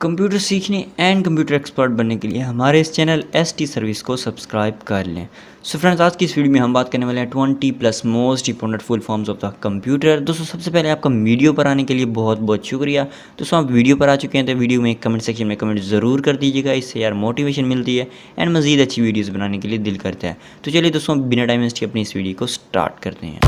Computer सीखने and computer expert बनने के लिए हमारे इस चैनल एसटी सर्विस को सब्सक्राइब कर लें। सो फ्रेंड्स, आज की इस वीडियो में हम बात करने वाले हैं 20+ most important full forms of the computer. दोस्तों, सबसे पहले आपका वीडियो पर आने के लिए बहुत बहुत शुक्रिया। दोस्तों, आप वीडियो पर आ चुके हैं तो वीडियो में कमेंट सेक्शन में कमेंट ज़रूर कर दीजिएगा, इससे यार मोटिवेशन मिलती है एंड मज़ीद अच्छी वीडियोज़ बनाने के लिए दिल करता है। तो चलिए दोस्तों, बिना टाइम वेस्ट किए अपनी इस वीडियो को स्टार्ट करते हैं।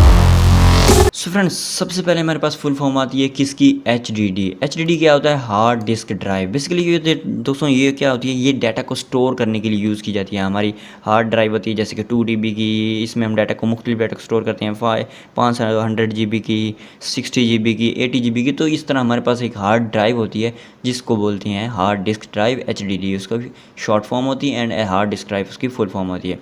सो फ्रेंड्स, सबसे पहले हमारे पास फुल फॉर्म आती है किसकी? एच डी डी क्या होता है? Hard disk drive. बेसिकली ये दोस्तों ये क्या होती है? ये डाटा को स्टोर करने के लिए यूज़ की जाती है। हमारी हार्ड ड्राइव होती है जैसे कि 2 TB की, इसमें हम डाटा को मुख्तलिफ डाटा को स्टोर करते हैं। 500 GB की, 60 GB की, 80 GB की। तो इस तरह हमारे पास एक हार्ड ड्राइव होती है जिसको बोलते हैं हार्ड डिस्क ड्राइव। एच उसका शॉर्ट फॉर्म होती है एंड हार्ड डिस्क ड्राइव उसकी फुल फॉर्म होती है।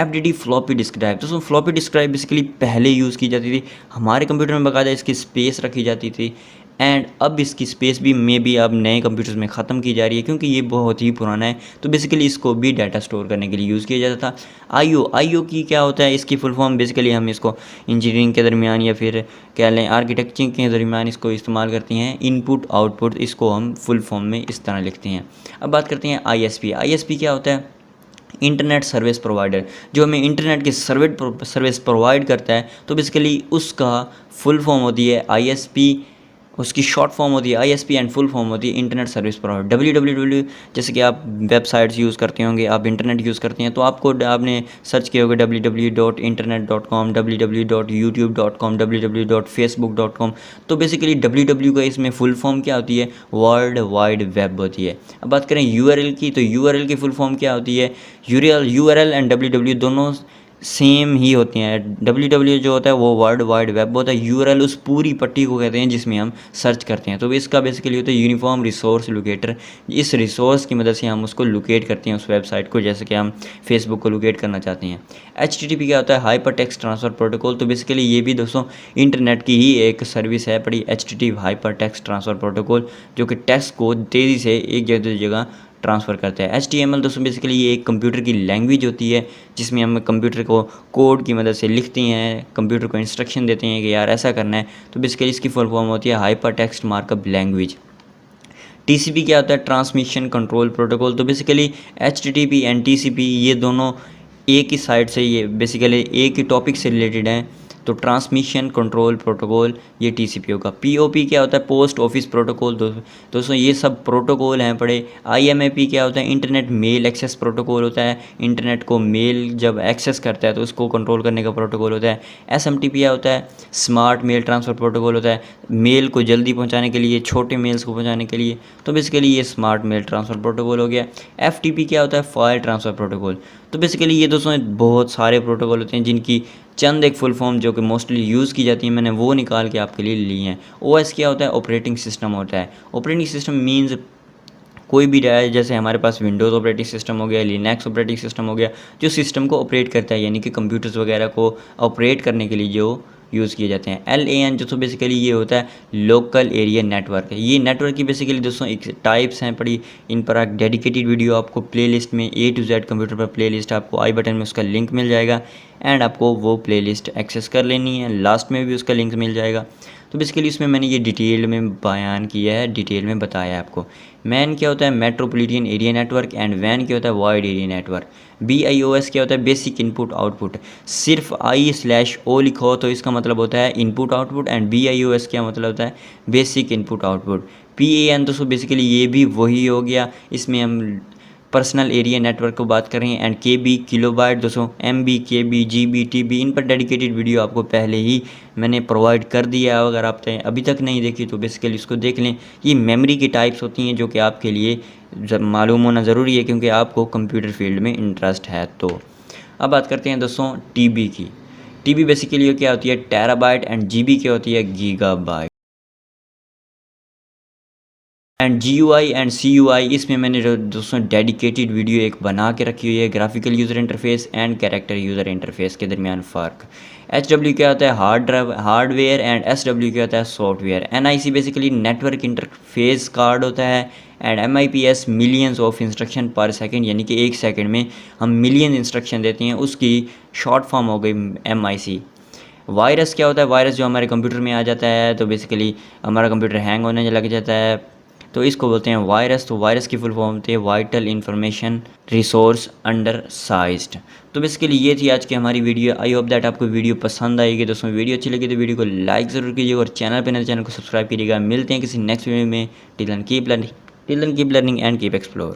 FDD floppy disk drive. दोस्तों, फ्लॉपी डिस्क ड्राइव बेसिकली पहले यूज़ की जाती थी हमारे कंप्यूटर में, बाकायदा इसकी स्पेस रखी जाती थी एंड अब इसकी स्पेस भी अब नए कंप्यूटर्स में ख़त्म की जा रही है क्योंकि ये बहुत ही पुराना है। तो बेसिकली इसको भी डाटा स्टोर करने के लिए यूज़ किया जाता था। आईओ की क्या होता है? इसकी फुल फॉर्म बेसिकली हम इसको इंजीनियरिंग के दरमियान या फिर कह लें आर्किटेक्चर के दरमियान इसको इस्तेमाल करते हैं। इनपुट आउटपुट, इसको हम फुल फॉर्म में इस तरह लिखते हैं। अब बात करते हैं ISP क्या होता है? इंटरनेट सर्विस प्रोवाइडर, जो हमें इंटरनेट की सर्विस प्रोवाइड करता है। तो बेसिकली उसका फुल फॉर्म होती है ISP, उसकी शॉर्ट फॉर्म होती है ISP एंड फुल फॉर्म होती है इंटरनेट सर्विस प्रोवाइडर। www, जैसे कि आप वेबसाइट्स यूज़ करते होंगे, आप इंटरनेट यूज़ करते हैं तो आपने सर्च किया होगा www.internet.com, www.youtube.com, www.facebook.com। तो बेसिकली www का इसमें फुल फॉर्म क्या होती है? वर्ल्ड वाइड वेब होती है। अब बात करें URL की, तो URL की फुल फॉर्म क्या होती है? URL एंड www दोनों सेम ही होती हैं। www जो होता है वो वर्ल्ड वाइड वेब होता है। URL उस पूरी पट्टी को कहते हैं जिसमें हम सर्च करते हैं। तो इसका बेसिकली होता है यूनिफॉर्म रिसोर्स लोकेटर। इस रिसोर्स की मदद से हम उसको लोकेट करते हैं उस वेबसाइट को, जैसे कि हम फेसबुक को लोकेट करना चाहते हैं। HTTP क्या होता है? Hyper text transfer protocol. तो बेसिकली ये भी दोस्तों इंटरनेट की ही एक सर्विस है बड़ी, HTTP hyper text transfer protocol, जो कि टेक्स्ट को तेज़ी से एक जगह से जगह ट्रांसफ़र करता है। HTML दोस्तों बेसिकली ये एक कंप्यूटर की लैंग्वेज होती है जिसमें हम कंप्यूटर को कोड की मदद से लिखते हैं, कंप्यूटर को इंस्ट्रक्शन देते हैं कि यार ऐसा करना है। तो बेसिकली इसकी फुल फॉर्म होती है hyper text markup language. TCP क्या होता है? Transmission control protocol. तो बेसिकली HTTP एंड TCP ये दोनों एक ही साइड से, ये बेसिकली एक ही टॉपिक से रिलेटेड हैं। तो ट्रांसमिशन कंट्रोल प्रोटोकॉल ये TCP होगा। POP क्या होता है? Post office protocol. दोस्तों ये सब प्रोटोकॉल हैं पड़े। IMAP क्या होता है? इंटरनेट मेल एक्सेस प्रोटोकॉल होता है। इंटरनेट को मेल जब एक्सेस करता है तो उसको कंट्रोल करने का प्रोटोकॉल होता है। SMTP क्या होता है? स्मार्ट मेल ट्रांसफ़र प्रोटोकॉल होता है, मेल को जल्दी पहुंचाने के लिए, छोटे मेल्स को पहुंचाने के लिए। तो बेसिकली ये स्मार्ट मेल ट्रांसफ़र प्रोटोकॉल हो गया। FTP क्या होता है? File transfer protocol. तो बेसिकली ये दोस्तों बहुत सारे प्रोटोकॉल होते हैं जिनकी चंद एक फुल फॉर्म जो कि मोस्टली यूज़ की जाती है, मैंने वो निकाल के आपके लिए ली हैं। OS क्या होता है? ऑपरेटिंग सिस्टम होता है। ऑपरेटिंग सिस्टम मीन्स कोई भी रहा है, जैसे हमारे पास विंडोज़ ऑपरेटिंग सिस्टम हो गया, लिनक्स ऑपरेटिंग सिस्टम हो गया, जो सिस्टम को ऑपरेट करता है, यानी कि कंप्यूटर्स वगैरह को ऑपरेट करने के लिए जो यूज़ किए जाते हैं। LAN जो तो बेसिकली ये होता है लोकल एरिया नेटवर्क। ये नेटवर्क की बेसिकली दोस्तों एक टाइप्स हैं पड़ी। इन पर एक डेडिकेटेड वीडियो आपको प्लेलिस्ट में A to Z कंप्यूटर पर प्लेलिस्ट आपको आई बटन में उसका लिंक मिल जाएगा एंड आपको वो प्लेलिस्ट एक्सेस कर लेनी है। लास्ट में भी उसका लिंक मिल जाएगा। तो बेसिकली इसमें मैंने ये डिटेल में बयान किया है, डिटेल में बताया है आपको। मैन क्या होता है? मेट्रोपॉलिटन एरिया नेटवर्क एंड वैन क्या होता है? Wide area network. BIOS क्या होता है? Basic input output. सिर्फ I/O लिखो तो इसका मतलब होता है इनपुट आउटपुट एंड BIOS क्या मतलब होता है? Basic input output. PAN दोस्तों बेसिकली ये भी वही हो गया, इसमें हम पर्सनल एरिया नेटवर्क को बात कर रहे हैं। एंड KB किलोबाइट दोस्तों, MB KB GB TB, इन पर डेडिकेटेड वीडियो आपको पहले ही मैंने प्रोवाइड कर दिया है। अगर आपने अभी तक नहीं देखी तो बेसिकली इसको देख लें। ये मेमोरी की टाइप्स होती हैं जो कि आपके लिए मालूम होना ज़रूरी है क्योंकि आपको कंप्यूटर फील्ड में इंटरेस्ट है। तो अब बात करते हैं दोस्तों TB की। TB बेसिकली क्या होती है? टेराबाइट एंड GB क्या होती है? Gigabyte. And GUI and CUI, इसमें मैंने दोस्तों डेडिकेटेड वीडियो एक बना के रखी हुई है। Graphical user interface and character user interface के दरमियान फ़र्क। HW क्या होता है? हार्डवेयर एंड SW क्या होता है? Software. NIC basically network interface card होता है and MIPS millions of instruction पर सेकंड, यानी कि एक सेकंड में हम मिलियन इंस्ट्रक्शन देते हैं, उसकी शॉर्ट फॉर्म हो गई MIC। वायरस क्या होता है? वायरस जो हमारे कंप्यूटर में आ जाता है तो बेसिकली हमारा कंप्यूटर हैंग होने लग जाता है। तो इसको बोलते हैं वायरस। तो वायरस की फुल फॉर्म होती है vital information resource under sized. तो बेसिकली ये थी आज की हमारी वीडियो। आई होप दैट आपको वीडियो पसंद आएगी। दोस्तों वीडियो अच्छी लगी तो वीडियो को लाइक ज़रूर कीजिएगा और चैनल पर नए चैनल को सब्सक्राइब कीजिएगा। मिलते हैं किसी नेक्स्ट वीडियो में। Till then keep learning and keep explore.